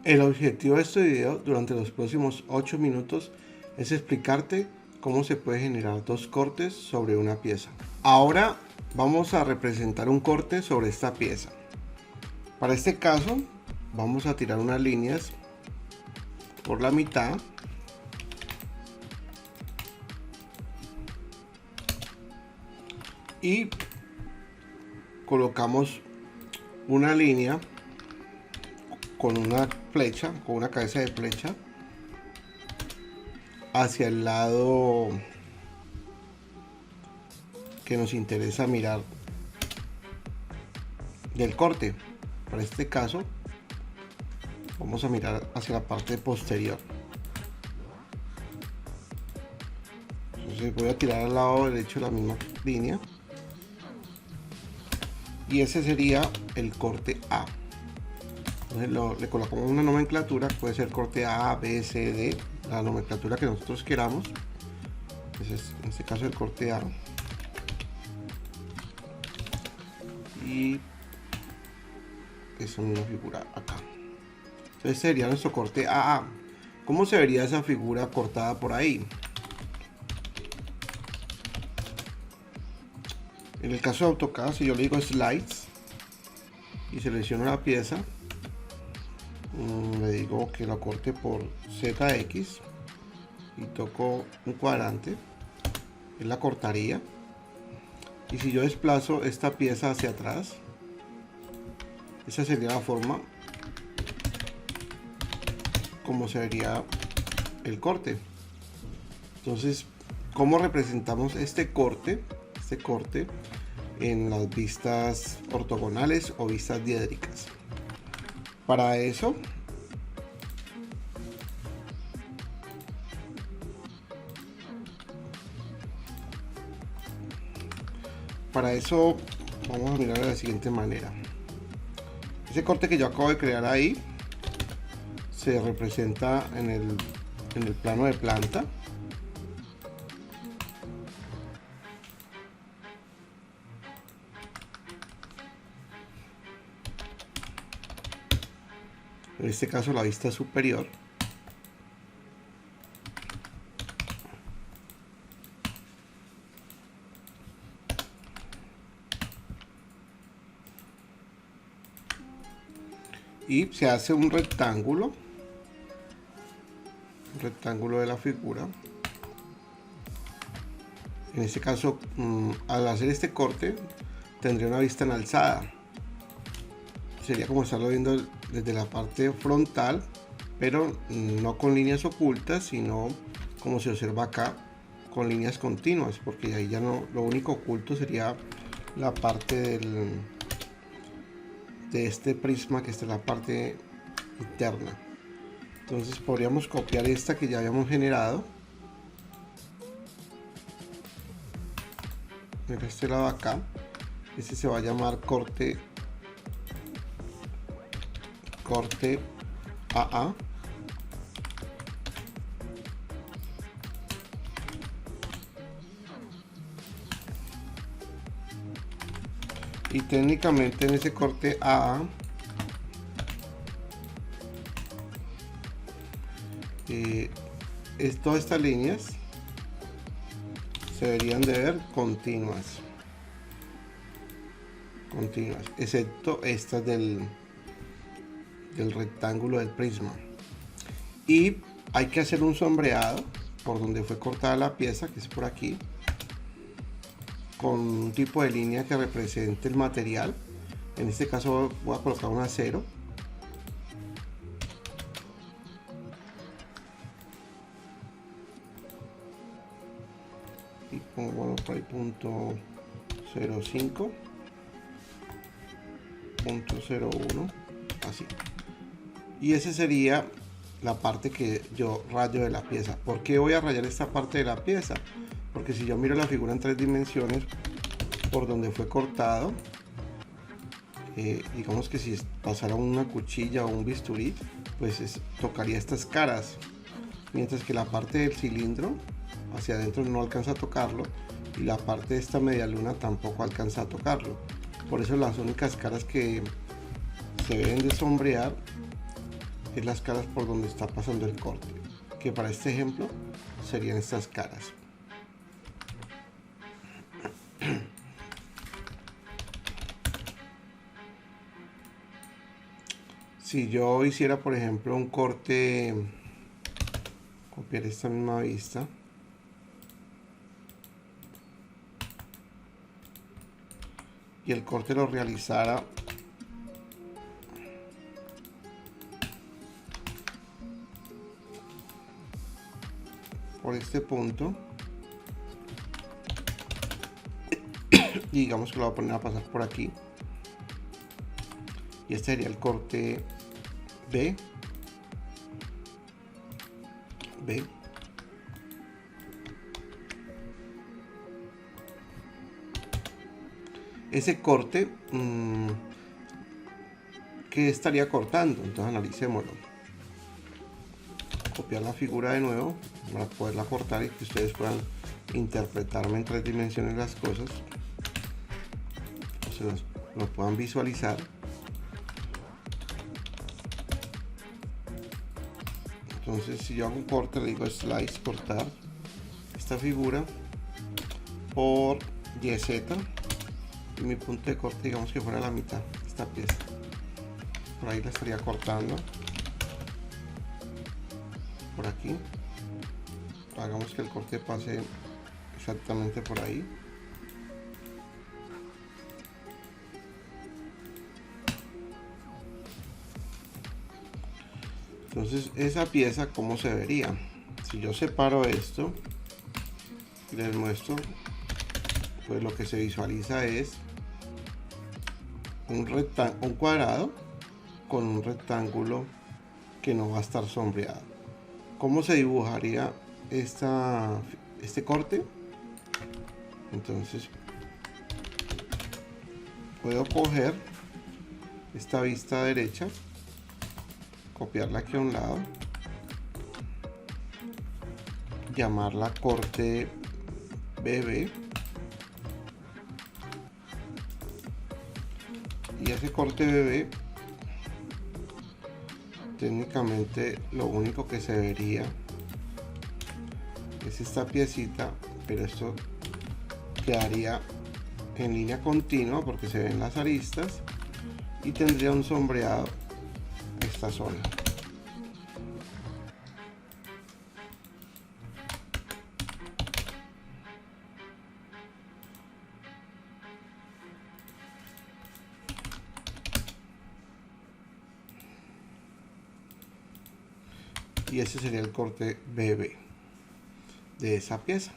El objetivo de este video durante los próximos 8 minutos es explicarte cómo se puede generar dos cortes sobre una pieza. Ahora vamos a representar un corte sobre esta pieza. Para este caso vamos a tirar unas líneas por la mitad y colocamos una línea con una flecha, con una cabeza de flecha hacia el lado que nos interesa mirar del corte. Para este caso vamos a mirar hacia la parte posterior. Entonces voy a tirar al lado derecho la misma línea y ese sería el corte A. Entonces le colocamos una nomenclatura, puede ser corte A, B, C, D, la nomenclatura que nosotros queramos. Entonces, en este caso el corte A. Y esa misma figura acá. Entonces sería nuestro corte AA. ¿Cómo se vería esa figura cortada por ahí? En el caso de AutoCAD, si yo le digo Slides y selecciono la pieza, le digo que la corte por ZX y toco un cuadrante, él la cortaría. Y si yo desplazo esta pieza hacia atrás, esa sería la forma como se vería el corte. Entonces, ¿cómo representamos este corte en las vistas ortogonales o vistas diédricas? Para eso vamos a mirar de la siguiente manera. Ese corte que yo acabo de crear ahí se representa en el plano de planta. En este caso la vista superior. Y se hace un rectángulo de la figura. En este caso, al hacer este corte tendría una vista en alzada. Sería como estarlo viendo desde la parte frontal, pero no con líneas ocultas, sino como se observa acá, con líneas continuas, porque ahí ya no, lo único oculto sería la parte de este prisma que está en la parte interna. Entonces podríamos copiar esta que ya habíamos generado en este lado acá. Este se va a llamar corte AA. Y técnicamente en ese corte AA todas estas líneas se deberían de ver continuas, excepto estas del rectángulo del prisma. Y hay que hacer un sombreado por donde fue cortada la pieza, que es por aquí, con un tipo de línea que represente el material. En este caso voy a colocar un acero. Y pongo por ahí punto 05, punto 01, así. Y ese sería la parte que yo rayo de la pieza. ¿Por qué voy a rayar esta parte de la pieza? Porque si yo miro la figura en 3 dimensiones por donde fue cortado, digamos que si pasara una cuchilla o un bisturí, pues tocaría estas caras, mientras que la parte del cilindro hacia adentro no alcanza a tocarlo y la parte de esta media luna tampoco alcanza a tocarlo. Por eso las únicas caras que se deben de sombrear es las caras por donde está pasando el corte, que para este ejemplo serían estas caras. Si yo hiciera, por ejemplo, un corte, copiar esta misma vista, y el corte lo realizara por este punto, y digamos que lo voy a poner a pasar por aquí, y este sería el corte B. Ese corte, ¿qué estaría cortando? Entonces analicémoslo. Copiar la figura de nuevo para poderla cortar y que ustedes puedan interpretarme en 3 dimensiones las cosas, se lo puedan visualizar. Entonces, si yo hago un corte, le digo slice, cortar esta figura por YZ, y mi punto de corte, digamos que fuera la mitad, esta pieza, por ahí la estaría cortando, por aquí. Hagamos que el corte pase exactamente por ahí. Entonces, esa pieza, ¿cómo se vería? Si yo separo esto y les muestro, pues lo que se visualiza es un cuadrado con un rectángulo que no va a estar sombreado. ¿Cómo se dibujaría este corte? Entonces, puedo coger esta vista derecha, copiarla aquí a un lado, llamarla corte BB, y ese corte BB técnicamente lo único que se vería es esta piecita, pero esto quedaría en línea continua porque se ven las aristas y tendría un sombreado esta zona. Y ese sería el corte BB de esa pieza.